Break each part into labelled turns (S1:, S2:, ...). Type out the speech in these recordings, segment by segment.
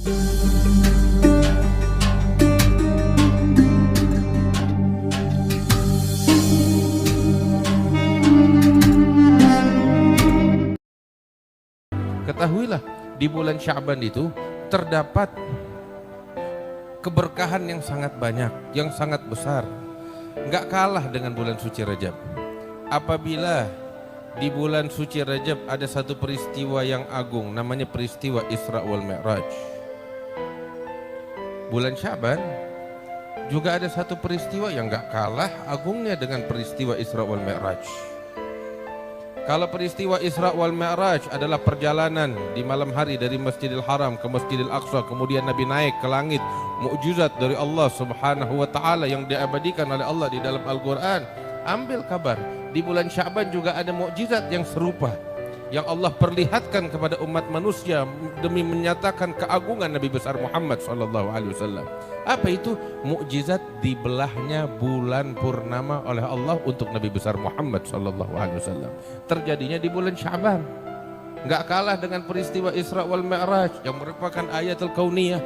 S1: Ketahuilah, di bulan Sya'ban itu terdapat keberkahan yang sangat banyak, yang sangat besar. Nggak kalah dengan bulan suci Rajab. Apabila di bulan suci Rajab ada satu peristiwa yang agung, namanya peristiwa Isra wal Mi'raj. Bulan Sya'ban juga ada satu peristiwa yang nggak kalah agungnya dengan peristiwa Isra wal Mi'raj. Kalau peristiwa Isra wal Mi'raj adalah perjalanan di malam hari dari Masjidil Haram ke Masjidil Aqsa, kemudian Nabi naik ke langit, mukjizat dari Allah Subhanahu wa taala yang diabadikan oleh Allah di dalam Al-Qur'an. Ambil kabar, di bulan Sya'ban juga ada mukjizat yang serupa yang Allah perlihatkan kepada umat manusia demi menyatakan keagungan Nabi besar Muhammad SAW. Apa itu? Mukjizat dibelahnya bulan purnama oleh Allah untuk Nabi besar Muhammad SAW. Terjadinya di bulan Sya'ban. Nggak kalah dengan peristiwa Isra wal Mi'raj yang merupakan ayatul kauniyah,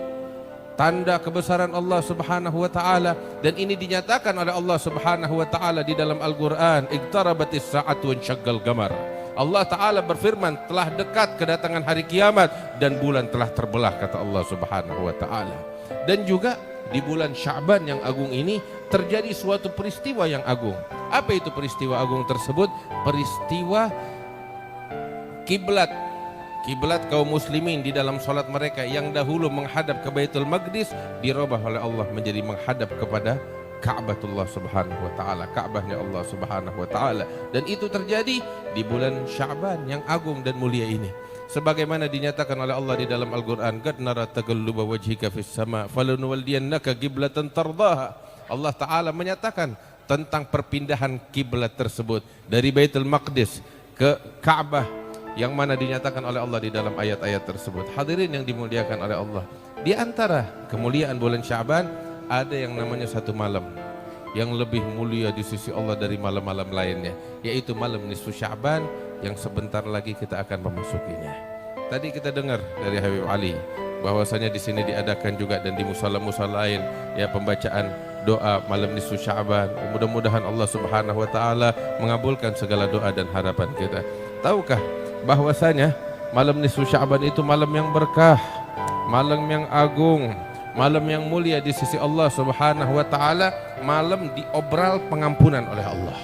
S1: tanda kebesaran Allah Subhanahu wa taala, dan ini dinyatakan oleh Allah Subhanahu wa taala di dalam Al-Qur'an, iqtarabatis sa'atu wa syaqqal qamar. Allah Ta'ala berfirman, telah dekat kedatangan hari kiamat dan bulan telah terbelah, kata Allah Subhanahu wa Ta'ala. Dan juga di bulan Sya'ban yang agung ini terjadi suatu peristiwa yang agung. Apa itu peristiwa agung tersebut? Peristiwa kiblat kaum muslimin di dalam sholat mereka yang dahulu menghadap ke Baitul Maqdis dirubah oleh Allah menjadi menghadap kepada Ka'batullah Subhanahu wa taala, Ka'bahnya Allah Subhanahu wa taala, dan itu terjadi di bulan Sya'ban yang agung dan mulia ini. Sebagaimana dinyatakan oleh Allah di dalam Al-Qur'an, qad nara taqalluba wajhika fis sama' falanuwalliyannaka qiblatan tardaha. Allah taala menyatakan tentang perpindahan kiblat tersebut dari Baitul Maqdis ke Ka'bah yang mana dinyatakan oleh Allah di dalam ayat-ayat tersebut. Hadirin yang dimuliakan oleh Allah, di antara kemuliaan bulan Sya'ban ada yang namanya satu malam yang lebih mulia di sisi Allah dari malam-malam lainnya, yaitu malam nisfu Sya'ban yang sebentar lagi kita akan memasukinya. Tadi kita dengar dari Habib Ali bahwasanya di sini diadakan juga dan di musala-musala lain ya pembacaan doa malam nisfu Sya'ban. Mudah-mudahan Allah Subhanahu wa taala mengabulkan segala doa dan harapan kita. Tahukah bahwasanya malam nisfu Sya'ban itu malam yang berkah, malam yang agung, malam yang mulia di sisi Allah Subhanahu wa taala, malam diobral pengampunan oleh Allah.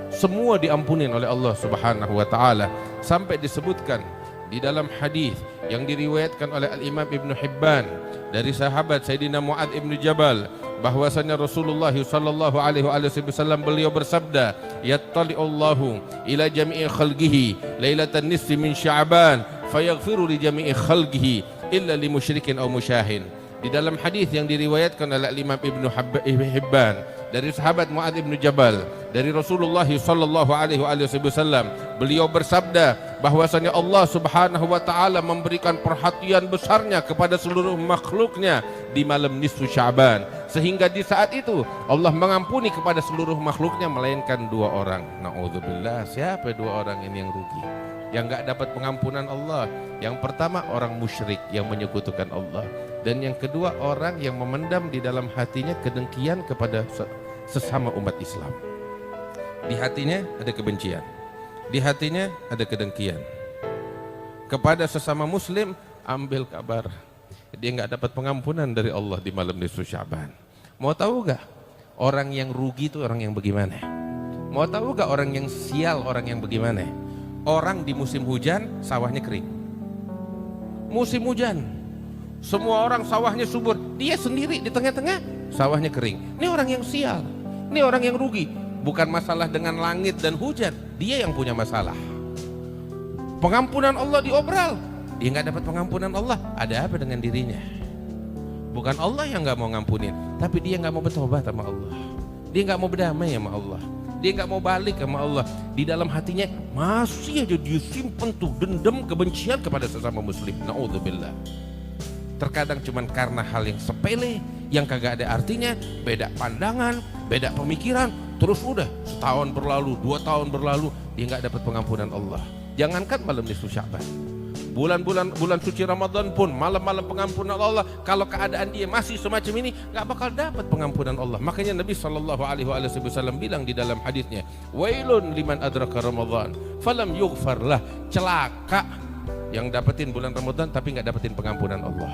S1: Semua diampunin oleh Allah Subhanahu wa taala, sampai disebutkan di dalam hadis yang diriwayatkan oleh Al-Imam Ibnu Hibban dari sahabat Sayyidina Mu'adz ibn Jabal bahwasanya Rasulullah sallallahu alaihi wasallam beliau bersabda, yattali'ullahu ila jami'i khalqihi lailatan nisfi min Sya'ban fayaghfiru li jami'i khalqihi illa li musyrikin aw musyahin. Di dalam hadis yang diriwayatkan oleh Imam Ibnu Hibban dari sahabat Mu'adz ibn Jabal dari Rasulullah sallallahu alaihi wasallam, beliau bersabda bahwasanya Allah Subhanahu wa taala memberikan perhatian besarnya kepada seluruh makhluknya di malam nisfu Sya'ban, sehingga di saat itu Allah mengampuni kepada seluruh makhluknya melainkan dua orang. Na'udzubillah, siapa dua orang ini yang rugi, yang enggak dapat pengampunan Allah? Yang pertama orang musyrik yang menyekutukan Allah, dan yang kedua orang yang memendam di dalam hatinya kedengkian kepada sesama umat Islam. Di hatinya ada kebencian, di hatinya ada kedengkian kepada sesama muslim. Ambil kabar, dia nggak dapat pengampunan dari Allah di malam nisfu Sya'ban. Mau tahu gak orang yang rugi itu orang yang bagaimana? Mau tahu gak orang yang sial orang yang bagaimana? Orang di musim hujan sawahnya kering. Musim hujan semua orang sawahnya subur, dia sendiri di tengah-tengah sawahnya kering. Ini orang yang sial, ini orang yang rugi. Bukan masalah dengan langit dan hujan, dia yang punya masalah. Pengampunan Allah diobral, dia nggak dapat pengampunan Allah. Ada apa dengan dirinya? Bukan Allah yang nggak mau ngampunin, tapi dia nggak mau bertobat sama Allah. Dia nggak mau berdamai sama Allah. Dia nggak mau balik sama Allah. Di dalam hatinya masih aja disimpan tuh dendam, kebencian kepada sesama muslim. Na'udzubillah. Terkadang cuman karena hal yang sepele, yang kagak ada artinya, beda pandangan, beda pemikiran, terus udah setahun berlalu, 2 tahun berlalu, dia nggak dapat pengampunan Allah. Jangankan malam nisfu Sya'ban, Bulan suci Ramadan pun, malam-malam pengampunan Allah, kalau keadaan dia masih semacam ini, nggak bakal dapat pengampunan Allah. Makanya Nabi SAW bilang di dalam hadisnya, wailun liman adraka Ramadan falam yughfar lah, celaka yang dapetin bulan Ramadan tapi nggak dapetin pengampunan Allah.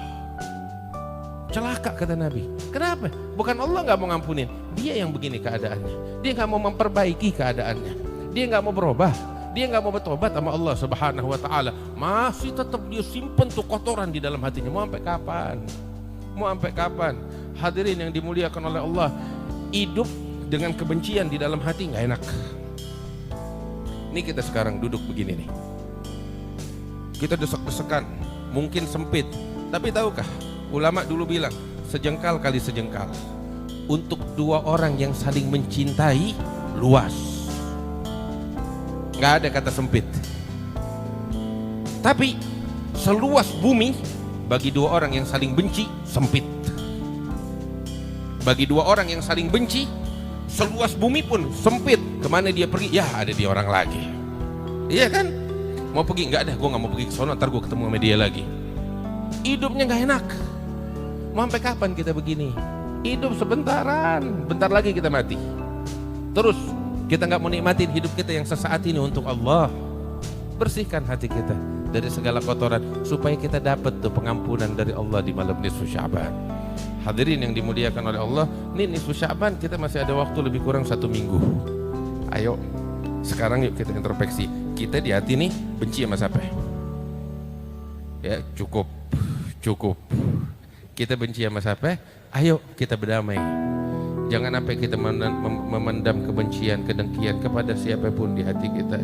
S1: Celaka kata Nabi. Kenapa? Bukan Allah nggak mau ngampunin, dia yang begini keadaannya. Dia nggak mau memperbaiki keadaannya, dia nggak mau berubah, dia nggak mau bertobat sama Allah Subhanahu wa taala. Masih tetap dia simpen tuh kotoran di dalam hatinya. Mau sampai kapan? Mau sampai kapan? Hadirin yang dimuliakan oleh Allah, hidup dengan kebencian di dalam hati nggak enak. Ini kita sekarang duduk begini nih, kita desek-desekan, mungkin sempit, tapi tahukah ulama dulu bilang sejengkal kali sejengkal untuk dua orang yang saling mencintai luas, nggak ada kata sempit. Tapi seluas bumi bagi dua orang yang saling benci sempit. Bagi dua orang yang saling benci, seluas bumi pun sempit. Kemana dia pergi? Ya ada dia orang lagi. Iya kan? Mau pergi? Nggak ada, gue nggak mau pergi ke sono, ntar gue ketemu sama dia lagi. Hidupnya nggak enak. Mau sampai kapan kita begini? Hidup sebentaran, bentar lagi kita mati. Terus kita nggak mau nikmatin hidup kita yang sesaat ini untuk Allah. Bersihkan hati kita dari segala kotoran supaya kita dapat tuh pengampunan dari Allah di malam nisfu Sya'ban. Hadirin yang dimuliakan oleh Allah, ini nisfu Sya'ban kita masih ada waktu lebih kurang 1 minggu. Ayo sekarang yuk kita introspeksi. Kita di hati nih benci sama siapa? Ya cukup. Kita benci sama siapa? Ayo kita berdamai. Jangan sampai kita memendam kebencian, kedengkian kepada siapapun di hati kita.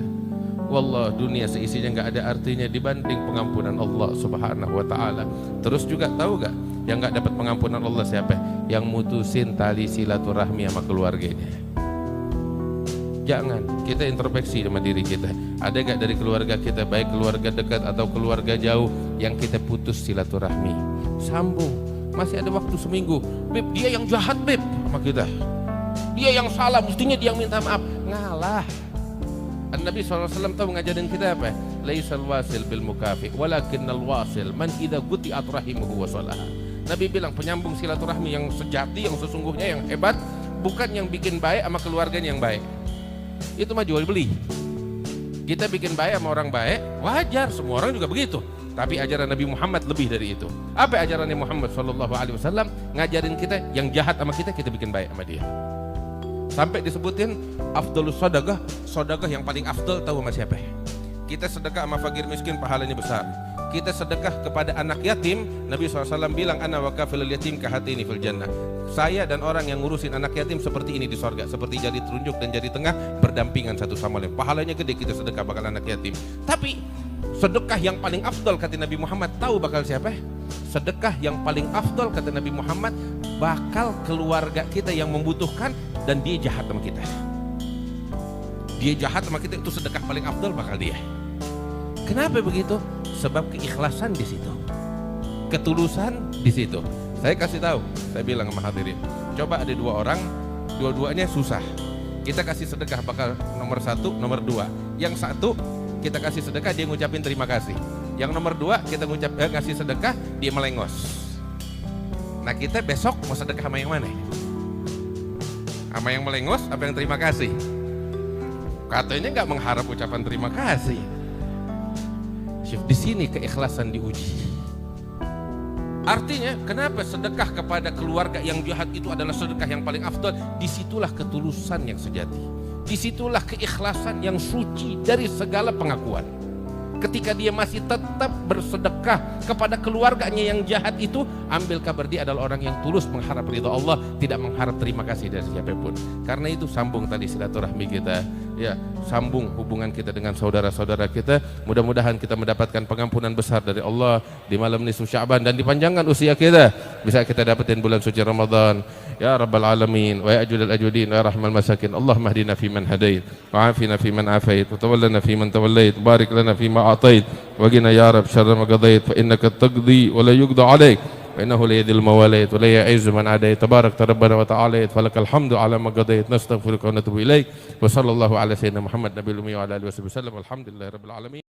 S1: Wallah, dunia seisinya nggak ada artinya dibanding pengampunan Allah Subhanahu wa taala. Terus juga tahu gak, yang nggak dapat pengampunan Allah siapa? Yang mutusin tali silaturahmi sama keluarganya. Jangan, kita introspeksi sama diri kita. Ada gak dari keluarga kita, baik keluarga dekat atau keluarga jauh, yang kita putus silaturahmi? Sambung, masih ada waktu seminggu. Beb, dia yang jahat beb sama kita, dia yang salah, mestinya dia yang minta maaf. Ngalah. Nabi SAW tahu ngajarin kita apa? Laisal wasil bil mukafi walakinnal wasil man idza quti'at rahimuhu wa salaha. Nabi bilang penyambung silaturahmi yang sejati, yang sesungguhnya, yang hebat, bukan yang bikin baik sama keluarganya yang baik. Itu mah jual beli. Kita bikin baik sama orang baik, wajar, semua orang juga begitu. Tapi ajaran Nabi Muhammad lebih dari itu. Apa ajaran Nabi Muhammad SAW? Ngajarin kita yang jahat sama kita, kita bikin baik sama dia. Sampai disebutin afdalus sedekah, sedekah yang paling afdal tahu sama siapa? Kita sedekah sama fakir miskin pahalanya besar. Kita sedekah kepada anak yatim, Nabi SAW bilang ana wa kafilul yatim kahatini fil jannah. Saya dan orang yang ngurusin anak yatim seperti ini di sorga, seperti jari telunjuk dan jari tengah berdampingan satu sama lain. Pahalanya gede kita sedekah bakal anak yatim. Tapi sedekah yang paling afdal kata Nabi Muhammad tahu bakal siapa? Sedekah yang paling afdal kata Nabi Muhammad bakal keluarga kita yang membutuhkan dan dia jahat sama kita. Dia jahat sama kita, itu sedekah paling afdal bakal dia. Kenapa begitu? Sebab keikhlasan di situ, ketulusan di situ. Saya kasih tahu, saya bilang sama hadirin, coba ada dua orang, dua-duanya susah. Kita kasih sedekah bakal nomor 1, nomor 2. Yang satu kita kasih sedekah dia ngucapin terima kasih. Yang nomor 2 kita ngasih sedekah dia melengos. Nah kita besok mau sedekah sama yang mana? Sama yang melengos apa yang terima kasih? Katanya nggak mengharap ucapan terima kasih. Di sini keikhlasan diuji. Artinya kenapa sedekah kepada keluarga yang jahat itu adalah sedekah yang paling afdal? Disitulah ketulusan yang sejati. Disitulah keikhlasan yang suci dari segala pengakuan. Ketika dia masih tetap bersedekah kepada keluarganya yang jahat itu, ambil kabar dia adalah orang yang tulus mengharap ridha Allah, tidak mengharap terima kasih dari siapapun. Karena itu sambung tadi silaturahmi kita, ya, sambung hubungan kita dengan saudara-saudara kita. Mudah-mudahan kita mendapatkan pengampunan besar dari Allah di malam nisfu Sya'ban dan dipanjangkan usia kita, bisa kita dapetin bulan suci Ramadan. Ya Rabbal Alamin, wa ya Ajudal Ajudin, wa ya Rahmal Masakin. Allahumma hdina fi man hadait, wa afina fi man afait, wa tawallana fi man tawallait, barik lana fi ma atait, wa qina ya Rabb syarra ma qadait, fa innaka taqdi wa la yuqda alaik, wa innahu la yadhil mawalait, wa la ya'izzu man adait, tabarak rabbana wa ta'alait, falakal hamdu ala ma qadait, nastaghfiruka wa natubu ilaik, wa sallallahu ala sayyidina Muhammad nabiyil ummi wa ala alihi wa sahbihi wasallam, walhamdulillahi rabbil alamin.